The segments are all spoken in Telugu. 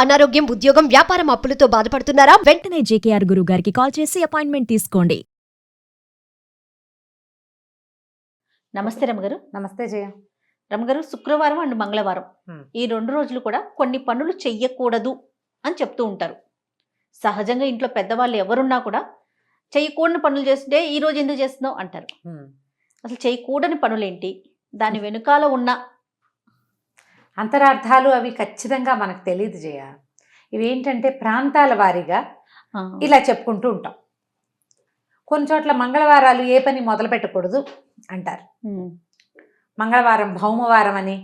అనారోగ్యం, ఉద్యోగం, వ్యాపారం అప్పులతో బాధపడుతున్నారా? వెంటనే జేకేఆర్ గురువు గారికి కాల్ చేసి అపాయింట్మెంట్ తీసుకోండి. నమస్తే రమగారు. నమస్తే జయ. రమగారు, శుక్రవారం అండ్ మంగళవారం ఈ 2 రోజులు కూడా కొన్ని పనులు చెయ్యకూడదు అని చెప్తూ ఉంటారు. సహజంగా ఇంట్లో పెద్దవాళ్ళు ఎవరున్నా కూడా చేయకూడని పనులు చేస్తుంటే ఈ రోజు ఎందుకు చేస్తున్నావు అంటారు. అసలు చేయకూడని పనులేంటి, దాని వెనుకాల ఉన్న అంతరార్థాలు అవి ఖచ్చితంగా మనకు తెలియదు జయ. ఇవేంటంటే ప్రాంతాల వారీగా ఇలా చెప్పుకుంటూ ఉంటాం. కొన్ని చోట్ల మంగళవారాలు ఏ పని మొదలు పెట్టకూడదు అంటారు. మంగళవారం భౌమవారం అని,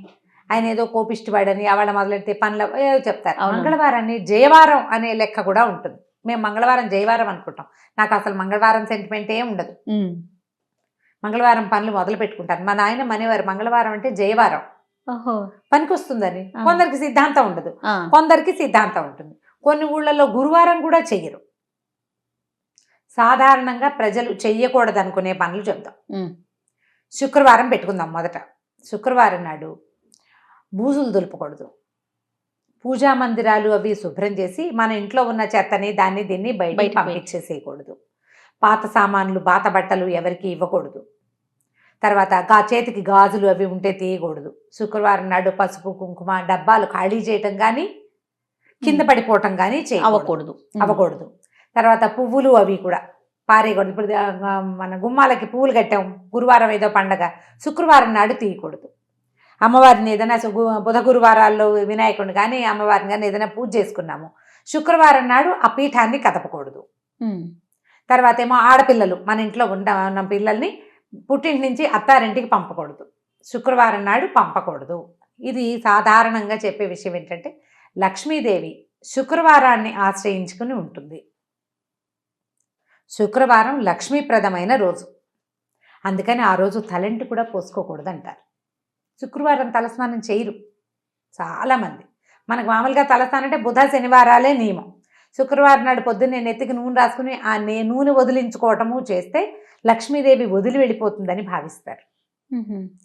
ఆయన ఏదో కోపిష్టివాడని అవళ మొదలెడితే పనులు ఏదో చెప్తారు. మంగళవారాన్ని జయవారం అనే లెక్క కూడా ఉంటుంది. మేము మంగళవారం జయవారం అనుకుంటాం. నాకు అసలు మంగళవారం సెంటిమెంట్ ఏం ఉండదు. మంగళవారం పనులు మొదలు పెట్టుకుంటాను. మా నాయన మనేవారు మంగళవారం అంటే జయవారం పనికి వస్తుందని. కొందరికి సిద్ధాంతం ఉండదు, కొందరికి సిద్ధాంతం ఉంటుంది. కొన్ని ఊళ్ళలో గురువారం కూడా చెయ్యరు. సాధారణంగా ప్రజలు చెయ్యకూడదు అనుకునే పనులు చెప్తాం. శుక్రవారం పెట్టుకుందాం. మొదట శుక్రవారం నాడు బూజులు దులుపకూడదు. పూజా మందిరాలు అవి శుభ్రం చేసి మన ఇంట్లో ఉన్న చెత్తని దాన్ని దీన్ని బయట పంపించేసేయకూడదు. పాత సామాన్లు పాత బట్టలు ఎవరికి ఇవ్వకూడదు. తర్వాత చేతికి గాజులు అవి ఉంటే తీయకూడదు. శుక్రవారం నాడు పసుపు కుంకుమ డబ్బాలు ఖాళీ చేయటం కానీ కింద పడిపోవటం కానీ అవ్వకూడదు. తర్వాత పువ్వులు అవి కూడా పారేయకూడదు. ఇప్పుడు మన గుమ్మాలకి పువ్వులు కట్టాం, గురువారం ఏదో పండగ, శుక్రవారం నాడు తీయకూడదు. అమ్మవారిని ఏదైనా బుధ గురువారాల్లో వినాయకుడిని కానీ అమ్మవారిని కానీ ఏదైనా పూజ చేసుకున్నాము, శుక్రవారం నాడు ఆ పీఠాన్ని కదపకూడదు. తర్వాత ఏమో ఆడపిల్లలు మన ఇంట్లో ఉన్న పిల్లల్ని పుట్టింటి నుంచి అత్తారింటికి పంపకూడదు. శుక్రవారం నాడు పంపకూడదు. ఇది సాధారణంగా చెప్పే విషయం ఏంటంటే లక్ష్మీదేవి శుక్రవారాన్ని ఆశ్రయించుకుని ఉంటుంది. శుక్రవారం లక్ష్మీప్రదమైన రోజు, అందుకని ఆ రోజు తలంటి కూడా పోసుకోకూడదు అంటారు. శుక్రవారం తలస్నానం చేయరు చాలామంది. మనకు మామూలుగా తలస్నానం అంటే బుధ శనివారాలే నియమం. శుక్రవారం నాడు పొద్దున్నే నెత్తికి నూనె రాసుకుని ఆ నూనె వదిలించుకోవటము చేస్తే లక్ష్మీదేవి వదిలి వెళ్ళిపోతుందని భావిస్తారు.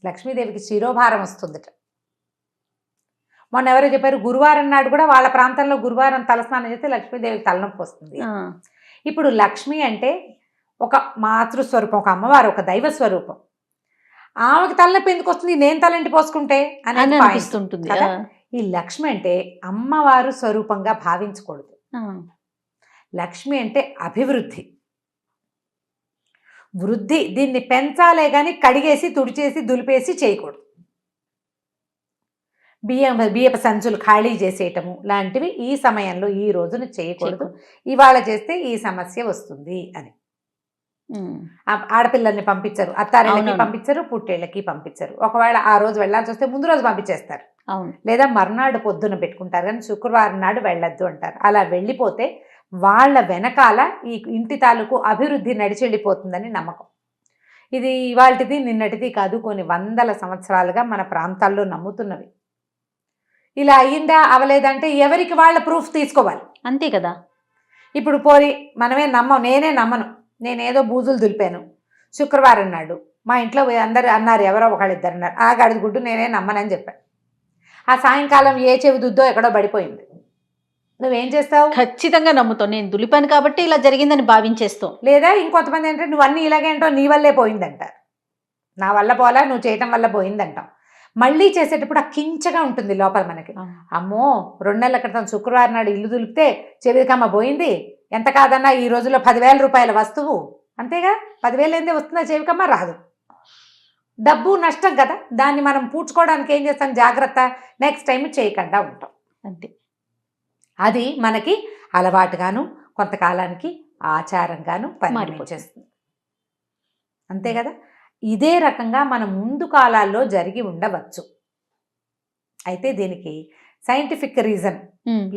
లక్ష్మీదేవికి శిరోభారం వస్తుందట. మొన్న ఎవరో చెప్పారు గురువారం నాడు కూడా వాళ్ళ ప్రాంతంలో గురువారం తలస్నానం చేస్తే లక్ష్మీదేవికి తలనొప్పి వస్తుంది. ఇప్పుడు లక్ష్మి అంటే ఒక మాతృస్వరూపం, ఒక అమ్మవారు, ఒక దైవ స్వరూపం. ఆమెకు తలనొప్పి ఎందుకు వస్తుంది నేను తలంటి పోసుకుంటే అని అనిపిస్తుంటుంది కదా. ఈ లక్ష్మి అంటే అమ్మవారు స్వరూపంగా భావించకూడదు. లక్ష్మి అంటే అభివృద్ధి, వృద్ధి. దీన్ని పెంచాలే కానీ కడిగేసి తుడిచేసి దులిపేసి చేయకూడదు. బియ్యపు సంచులు ఖాళీ చేసేయటము లాంటివి ఈ సమయంలో ఈ రోజున చేయకూడదు. ఇవాళ చేస్తే ఈ సమస్య వస్తుంది అని. ఆడపిల్లల్ని పంపించరు, అత్తారిళ్ళకి పంపించరు, పుట్టేళ్ళకి పంపించరు. ఒకవేళ ఆ రోజు వెళ్ళాల్సి వస్తే ముందు రోజు పంపించేస్తారు, లేదా మర్నాడు పొద్దున పెట్టుకుంటారు. కానీ శుక్రవారం నాడు వెళ్ళొద్దు అంటారు. అలా వెళ్ళిపోతే వాళ్ళ వెనకాల ఈ ఇంటి తాలూకు అభివృద్ధి నడిచెళ్ళిపోతుందని నమ్మకం. ఇది ఇవాళది నిన్నటిది కాదు, కొన్ని వందల సంవత్సరాలుగా మన ప్రాంతాల్లో నమ్ముతున్నవి. ఇలా అయ్యిందా అవలేదంటే ఎవరికి వాళ్ళ ప్రూఫ్ తీసుకోవాలి, అంతే కదా. ఇప్పుడు పోరి మనమే నేనే నమ్మను, నేనేదో బూజులు దులిపాను శుక్రవారం నాడు, మా ఇంట్లో అందరు అన్నారు, ఎవరో ఒకళ్ళిద్దరు అన్నారు, ఆ గడిది గుడ్డు నేనే నమ్మనని చెప్పాను. ఆ సాయంకాలం ఏ చెవి దుద్దో ఎక్కడో పడిపోయింది. నువ్వేం చేస్తావు? ఖచ్చితంగా నమ్ముతావు, నేను దులిపాను కాబట్టి ఇలా జరిగిందని భావించేస్తావు. లేదా ఇంకొంతమంది ఏంటంటే నువ్వు అన్నీ ఇలాగేంటో నీ వల్లే పోయిందంటారు. నా వల్ల పోలా, నువ్వు చేయటం వల్ల పోయిందంటాం. మళ్ళీ చేసేటప్పుడు ఆ కించగా ఉంటుంది లోపల మనకి. అమ్మో 2 నెలల క్రితం శుక్రవారం నాడు ఇల్లు దులిపితే చెవికమ్మ పోయింది, ఎంత కాదన్నా ఈ రోజుల్లో 10,000 రూపాయల వస్తువు, అంతేగా 10,000 ఏందే వస్తుందా చెవికమ్మ? రాదు. డబ్బు నష్టం కదా. దాన్ని మనం పూడ్చుకోవడానికి ఏం చేస్తాం, జాగ్రత్త, నెక్స్ట్ టైం చేయకుండా ఉంటాం, అంతే. అది మనకి అలవాటుగాను కొంతకాలానికి ఆచారంగాను పరిణమించేస్తుంది, అంతే కదా. ఇదే రకంగా మన ముందు కాలాల్లో జరిగి ఉండవచ్చు. అయితే దీనికి సైంటిఫిక్ రీజన్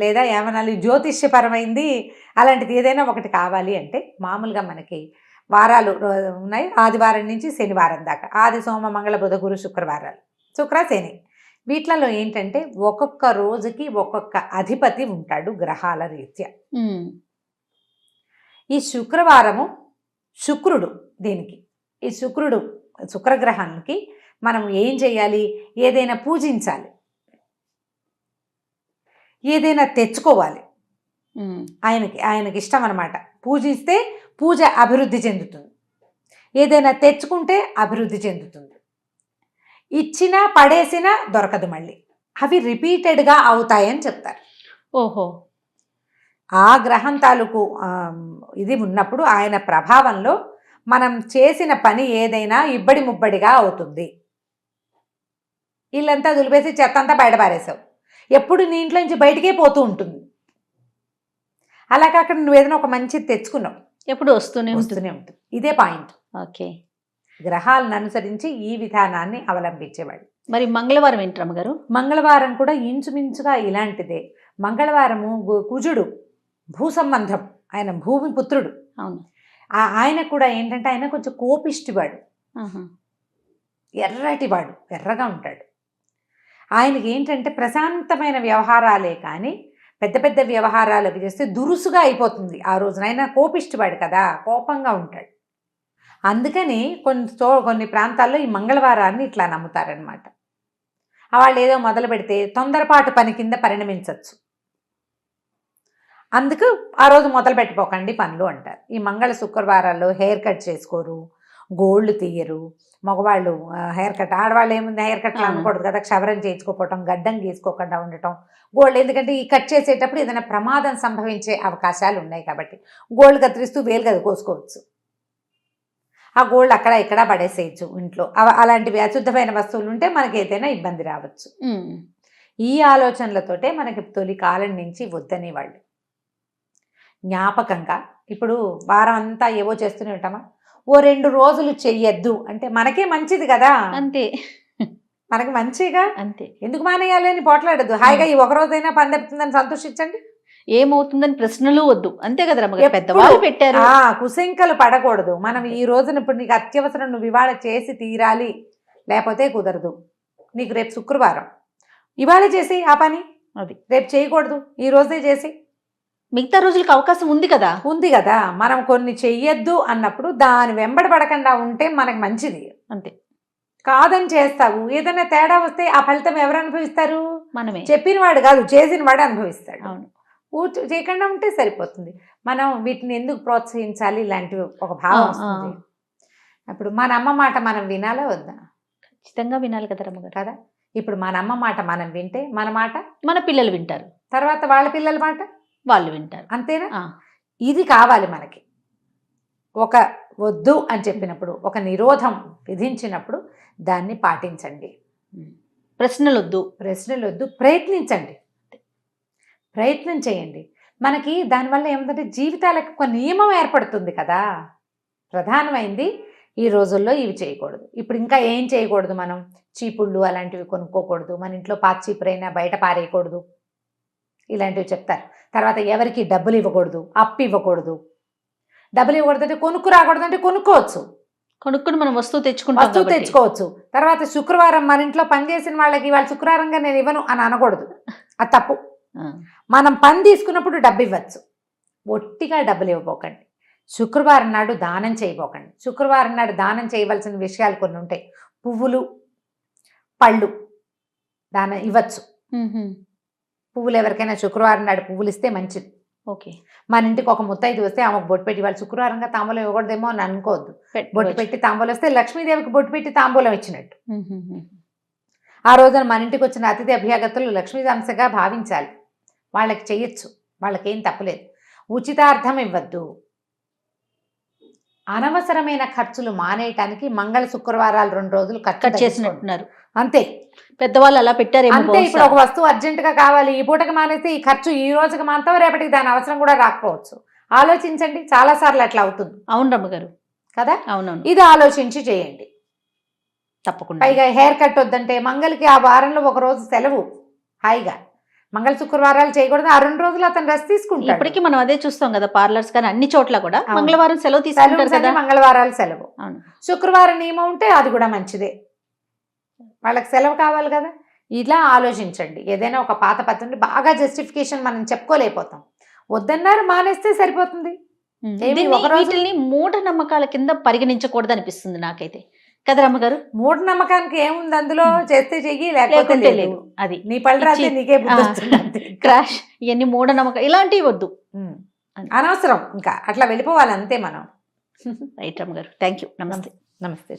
లేదా ఏమనాలి, జ్యోతిష్యపరమైంది అలాంటిది ఏదైనా ఒకటి కావాలి అంటే మామూలుగా మనకి వారాలు ఉన్నాయి, ఆదివారం నుంచి శనివారం దాకా. ఆది సోమ మంగళ బుధ గురు శుక్రవారాలు, శుక్ర శని. వీటిలలో ఏంటంటే ఒక్కొక్క రోజుకి ఒక్కొక్క అధిపతి ఉంటాడు గ్రహాల రీత్యా. ఈ శుక్రవారము శుక్రుడు, దీనికి ఈ శుక్రగ్రహానికి మనం ఏం చేయాలి, ఏదైనా పూజించాలి. ఏదైనా తెచ్చుకోవాలి. ఉమ్. ఆయనకి ఇష్టం అనమాట. పూజిస్తే పూజ అభివృద్ధి చెందుతుంది, ఏదైనా తెచ్చుకుంటే అభివృద్ధి చెందుతుంది. ఇచ్చినా పడేసినా దొరకదు మళ్ళీ, అవి రిపీటెడ్గా అవుతాయని చెప్తారు. ఓహో. ఆ గ్రహం తాలూకు ఇది ఉన్నప్పుడు ఆయన ప్రభావంలో మనం చేసిన పని ఏదైనా ఇబ్బడి ముబ్బడిగా అవుతుంది. ఇల్లంతా దులిపేసి చెత్త అంతా బయట పారేసావు, ఎప్పుడు నీ ఇంట్లో నుంచి బయటికే పోతూ ఉంటుంది. అలా కాకుండా నువ్వు ఏదైనా ఒక మంచిది తెచ్చుకున్నావు, ఎప్పుడు వస్తూనే వస్తూనే ఉంటుంది. ఇదే పాయింట్. ఓకే. గ్రహాలను అనుసరించి ఈ విధానాన్ని అవలంబించేవాడు. మరి మంగళవారం ఏంటి రమ్మగారు? మంగళవారం కూడా ఇంచుమించుగా ఇలాంటిదే. మంగళవారము కుజుడు భూ సంబంధం, ఆయన భూమి పుత్రుడు. అవును. ఆయన కూడా ఏంటంటే ఆయన కొంచెం కోపిష్టివాడు, ఆహా. ఎర్రటివాడు, ఎర్రగా ఉంటాడు. ఆయనకి ఏంటంటే ప్రశాంతమైన వ్యవహారాలే కానీ పెద్ద పెద్ద వ్యవహారాలు అవి చేస్తే దురుసుగా అయిపోతుంది ఆ రోజున. ఆయన కోపిష్టివాడు కదా, కోపంగా ఉంటాడు. అందుకని కొన్ని ప్రాంతాల్లో ఈ మంగళవారాన్ని ఇట్లా నమ్ముతారనమాట. వాళ్ళు ఏదో మొదలు పెడితే తొందరపాటు పని కింద పరిణమించవచ్చు. అందుకు ఆ రోజు మొదలు పెట్టిపోకండి పనులు అంటారు. ఈ మంగళ శుక్రవారాల్లో హెయిర్ కట్ చేసుకోరు, గోళ్ళు తీయరు. మగవాళ్ళు హెయిర్ కట్, ఆడవాళ్ళు ఏముంది హెయిర్ కట్లు అనకూడదు కదా, క్షవరం చేయించుకోవటం, గడ్డం గీసుకోకుండా ఉండటం, గోల్డ్. ఎందుకంటే ఈ కట్ చేసేటప్పుడు ఏదైనా ప్రమాదం సంభవించే అవకాశాలు ఉన్నాయి కాబట్టి గోల్డ్ కత్తిరిస్తూ వేలు కదా కోసుకోవచ్చు. ఆ గోల్డ్ అక్కడ ఇక్కడ పడేసేయచ్చు ఇంట్లో. అలాంటివి అశుద్ధమైన వస్తువులు ఉంటే మనకి ఏదైనా ఇబ్బంది రావచ్చు. ఈ ఆలోచనలతోటే మనకి తొలి కాలం నుంచి వద్దని వాళ్ళు జ్ఞాపకంగా. ఇప్పుడు వారం అంతా ఏవో చేస్తూనే ఉంటామా, ఓ 2 రోజులు చెయ్యొద్దు అంటే మనకే మంచిది కదా, అంతే, మనకి మంచిగా. అంతే. ఎందుకు మానేయాలని పోట్లాడద్దు, హాయిగా ఈ ఒక రోజైనా పని తప్పుతుందని సంతోషించండి. ఏమవుతుందని ప్రశ్నలు వద్దు, అంతే కదా రమ్మగారు, పెద్దవాళ్ళు పెట్టారు. కుశంకలు పడకూడదు. మనం ఈ రోజున ఇప్పుడు నీకు అత్యవసరం, నువ్వు ఇవాళ చేసి తీరాలి, లేకపోతే కుదరదు. నీకు రేపు శుక్రవారం, ఇవాళ చేసి ఆ పని, అది రేపు చేయకూడదు, ఈ రోజే చేసి. మిగతా రోజులకు అవకాశం ఉంది కదా. మనం కొన్ని చెయ్యొద్దు అన్నప్పుడు దాని వెంబడి పడకుండా ఉంటే మనకు మంచిది. అంతే. కాదని చేస్తావు, ఏదైనా తేడా వస్తే ఆ ఫలితం ఎవరు అనుభవిస్తారు? మనమే. చెప్పిన వాడు కాదు, చేసిన వాడు అనుభవిస్తాడు. అవును. చేయకుండా ఉంటే సరిపోతుంది. మనం వీటిని ఎందుకు ప్రోత్సహించాలి, ఇలాంటివి ఒక భావం వస్తుంది. అప్పుడు మన అమ్మ మాట మనం వినాలా వద్దా? ఖచ్చితంగా వినాలి కదా రమ్మగారు. కదా. ఇప్పుడు మన అమ్మ మాట మనం వింటే మన మాట మన పిల్లలు వింటారు, తర్వాత వాళ్ళ పిల్లల మాట వాళ్ళు వింటారు. అంతేనా? ఇది కావాలి మనకి. ఒక వద్దు అని చెప్పినప్పుడు, ఒక నిరోధం విధించినప్పుడు దాన్ని పాటించండి. ప్రశ్నలు వద్దు, ప్రయత్నించండి, ప్రయత్నం చేయండి. మనకి దానివల్ల ఏముందంటే జీవితాలకు ఒక నియమం ఏర్పడుతుంది కదా. ప్రధానమైంది ఈ రోజుల్లో ఇవి చేయకూడదు. ఇప్పుడు ఇంకా ఏం చేయకూడదు, మనం చీపుళ్ళు అలాంటివి కొనుక్కోకూడదు, మన ఇంట్లో పాత చీపురైనా బయట పారేయకూడదు, ఇలాంటివి చెప్తారు. తర్వాత ఎవరికి డబ్బులు ఇవ్వకూడదు, అప్పు ఇవ్వకూడదు. డబ్బులు ఇవ్వకూడదు అంటే కొనుక్కు రాకూడదు అంటే కొనుక్కోవచ్చు, కొనుక్కుని మనం వస్తువు తెచ్చుకోవచ్చు. తర్వాత శుక్రవారం మన ఇంట్లో పనిచేసిన వాళ్ళకి వాళ్ళు శుక్రవారంగా నేను ఇవ్వను అని అనకూడదు, అది తప్పు. మనం పని తీసుకున్నప్పుడు డబ్బు ఇవ్వచ్చు, ఒట్టిగా డబ్బులు ఇవ్వబోకండి. శుక్రవారం నాడు దానం చేయబోకండి. శుక్రవారం నాడు దానం చేయవలసిన విషయాలు కొన్ని ఉంటాయి. పువ్వులు, పళ్ళు దానం ఇవ్వచ్చు. పువ్వులు ఎవరికైనా శుక్రవారం నాడు పువ్వులు ఇస్తే మంచిది. ఓకే. మన ఇంటికి ఒక ముత్తైదు వస్తే ఆమెకు బొట్టు పెట్టి, వాళ్ళు శుక్రవారంగా తాంబూలం ఇవ్వకూడదేమో అని అనుకోవద్దు. బొట్టు పెట్టి తాంబూలం వస్తే లక్ష్మీదేవికి బొట్టు పెట్టి తాంబూలం ఇచ్చినట్టు. ఆ రోజున మన ఇంటికి వచ్చిన అతిథి అభ్యాగతులు లక్ష్మీ అంశగా భావించాలి. వాళ్ళకి చెయ్యొచ్చు, వాళ్ళకేం తప్పలేదు. ఉచితార్థం ఇవ్వద్దు. అనవసరమైన ఖర్చులు మానేయటానికి మంగళ శుక్రవారాలు 2 రోజులు ఖర్చు చేసినట్టున్నారు. అంతే, పెద్దవాళ్ళు అలా పెట్టారు అంతే. ఇప్పుడు ఒక వస్తువు అర్జెంటుగా కావాలి, ఈ పూటకి మానేస్తే ఈ ఖర్చు ఈ రోజుకి మాంతం, రేపటికి దాని అవసరం కూడా రాకపోవచ్చు. ఆలోచించండి, చాలా సార్లు అట్లా అవుతుంది. అవును రమ్మగారు కదా. అవునవును. ఇది ఆలోచించి చేయండి తప్పకుండా. పైగా హెయిర్ కట్ వద్దంటే మంగళకి ఆ వారంలో ఒక రోజు సెలవు, హాయిగా. మంగళ శుక్రవారాలు చేయకూడదు, ఆ 2 రోజులు అతను రెస్ట్ తీసుకుంటాడు. ఇప్పటికీ మనం అదే చూస్తాం కదా, పార్లర్స్ కానీ అన్ని చోట్ల కూడా మంగళవారం సెలవు తీసుకుంటారు కదా. మంగళవారాలు సెలవు. శుక్రవారం నియమం ఉంటే అది కూడా మంచిదే, వాళ్ళకి సెలవు కావాలి కదా. ఇలా ఆలోచించండి. ఏదైనా ఒక పాత పద్ధతి బాగా జస్టిఫికేషన్ మనం చెప్పుకోలేకపోతాం, వద్దన్నారు మానేస్తే సరిపోతుంది. వీటిని మూఢ నమ్మకాల కింద పరిగణించకూడదు అనిపిస్తుంది నాకైతే. కదా రమ్మగారు? మూఢనమ్మకానికి ఏముంది అందులో, చేస్తే చెయ్యి లేకపోతే లేకుంటే లేదు. లేదు. అది నీ పళ్ళు రాస్తే ఇచ్చి- నీకే బుద్ధి ఆ. వస్తుంది అంతే. క్రాష్, ఇవన్నీ మూఢనమ్మకం, ఇలాంటివి వద్దు. అనవసరం, ఇంకా అట్లా వెళ్ళిపోవాలి అంతే మనం. రైట్ రమ్మగారు, థ్యాంక్ యూ, నమస్తే. నమస్తే.